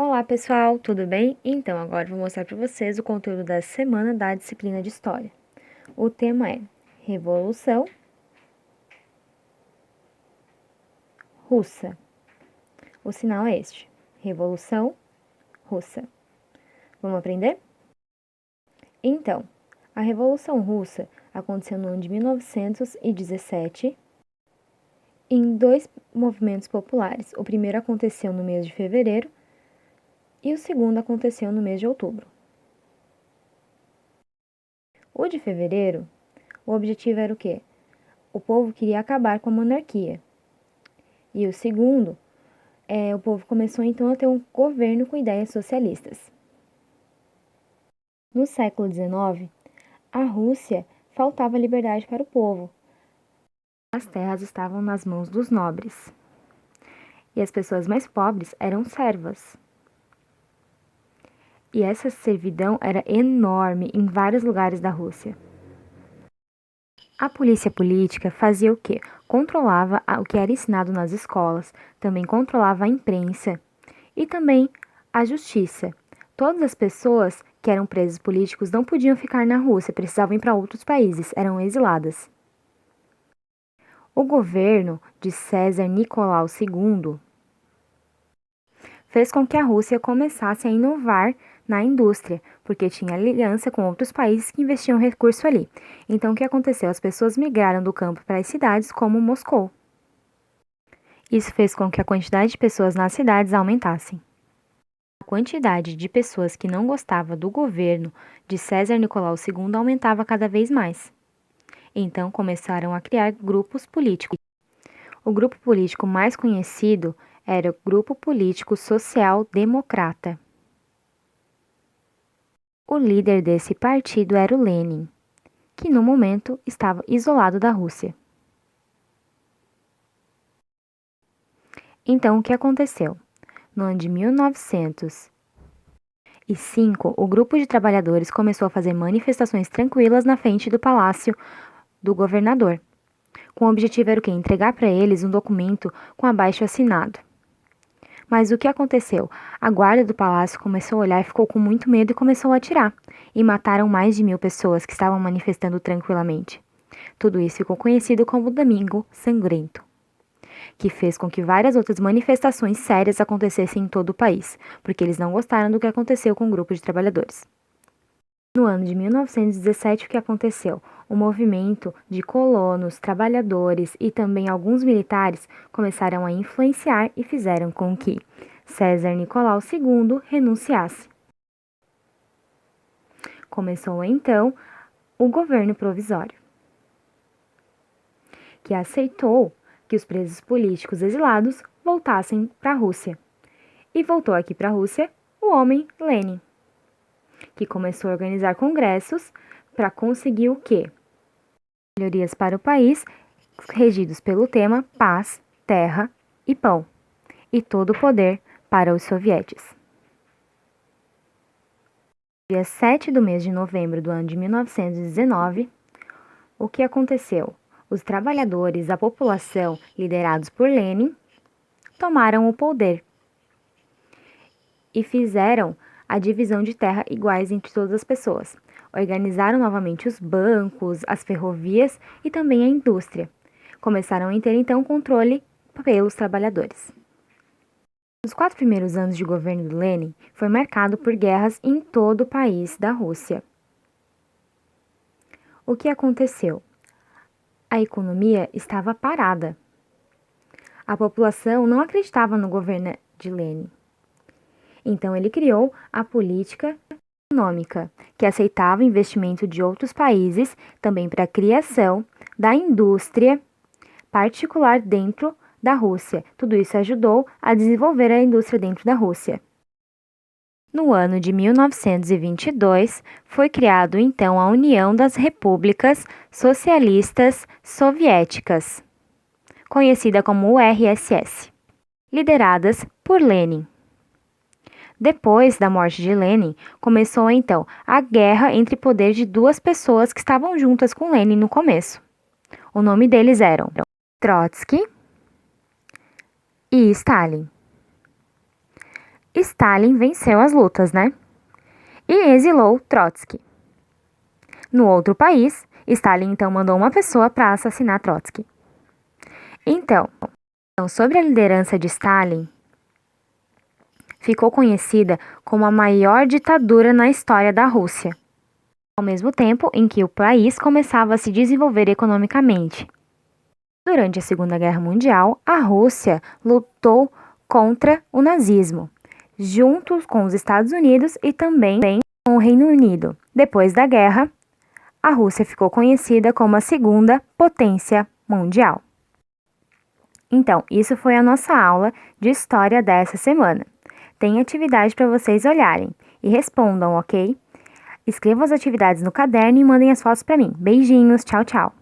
Olá pessoal, tudo bem? Então, agora vou mostrar para vocês o conteúdo da semana da disciplina de História. O tema é Revolução Russa. O sinal é este: Revolução Russa. Vamos aprender? Então, a Revolução Russa aconteceu no ano de 1917 em dois movimentos populares. O primeiro aconteceu no mês de fevereiro e o segundo aconteceu no mês de outubro. O de fevereiro, o objetivo era o quê? O povo queria acabar com a monarquia. E o segundo, o povo começou então a ter um governo com ideias socialistas. No século XIX, a Rússia faltava liberdade para o povo. As terras estavam nas mãos dos nobres. E as pessoas mais pobres eram servas. E essa servidão era enorme em vários lugares da Rússia. A polícia política fazia o quê? Controlava o que era ensinado nas escolas, também controlava a imprensa e também a justiça. Todas as pessoas que eram presos políticos não podiam ficar na Rússia, precisavam ir para outros países, eram exiladas. O governo de César Nicolau II fez com que a Rússia começasse a inovar na indústria, porque tinha aliança com outros países que investiam recurso ali. Então, o que aconteceu? As pessoas migraram do campo para as cidades, como Moscou. Isso fez com que a quantidade de pessoas nas cidades aumentasse. A quantidade de pessoas que não gostavam do governo de César Nicolau II aumentava cada vez mais. Então, começaram a criar grupos políticos. O grupo político mais conhecido era o Grupo Político Social Democrata. O líder desse partido era o Lenin, que no momento estava isolado da Rússia. Então, o que aconteceu? No ano de 1905, o grupo de trabalhadores começou a fazer manifestações tranquilas na frente do palácio do governador. Com o objetivo era o quê? Entregar para eles um documento com abaixo-assinado. Mas o que aconteceu? A guarda do palácio começou a olhar e ficou com muito medo e começou a atirar. E mataram mais de 1.000 pessoas que estavam manifestando tranquilamente. Tudo isso ficou conhecido como Domingo Sangrento, que fez com que várias outras manifestações sérias acontecessem em todo o país, porque eles não gostaram do que aconteceu com o grupo de trabalhadores. No ano de 1917, o que aconteceu? O movimento de colonos, trabalhadores e também alguns militares começaram a influenciar e fizeram com que César Nicolau II renunciasse. Começou então o governo provisório, que aceitou que os presos políticos exilados voltassem para a Rússia. E voltou aqui para a Rússia o homem Lenin, que começou a organizar congressos para conseguir o quê? Melhorias para o país, regidos pelo tema paz, terra e pão, e todo o poder para os sovietes. Dia 7 do mês de novembro do ano de 1919, o que aconteceu? Os trabalhadores, a população, liderados por Lenin, tomaram o poder e fizeram a divisão de terra iguais entre todas as pessoas. Organizaram novamente os bancos, as ferrovias e também a indústria. Começaram a ter então controle pelos trabalhadores. Os 4 primeiros anos de governo de Lenin foi marcado por guerras em todo o país da Rússia. O que aconteceu? A economia estava parada. A população não acreditava no governo de Lenin. Então ele criou a política econômica, que aceitava investimento de outros países também para a criação da indústria particular dentro da Rússia. Tudo isso ajudou a desenvolver a indústria dentro da Rússia. No ano de 1922, foi criado então a União das Repúblicas Socialistas Soviéticas, conhecida como URSS, lideradas por Lenin. Depois da morte de Lenin, começou então a guerra entre poder de duas pessoas que estavam juntas com Lenin no começo. O nome deles eram Trotsky e Stalin. Stalin venceu as lutas, né? E exilou Trotsky. No outro país, Stalin então mandou uma pessoa para assassinar Trotsky. Então, sobre a liderança de Stalin, ficou conhecida como a maior ditadura na história da Rússia, ao mesmo tempo em que o país começava a se desenvolver economicamente. Durante a Segunda Guerra Mundial, a Rússia lutou contra o nazismo, junto com os Estados Unidos e também com o Reino Unido. Depois da guerra, a Rússia ficou conhecida como a segunda potência mundial. Então, isso foi a nossa aula de história dessa semana. Tem atividade para vocês olharem e respondam, ok? Escrevam as atividades no caderno e mandem as fotos para mim. Beijinhos, tchau, tchau!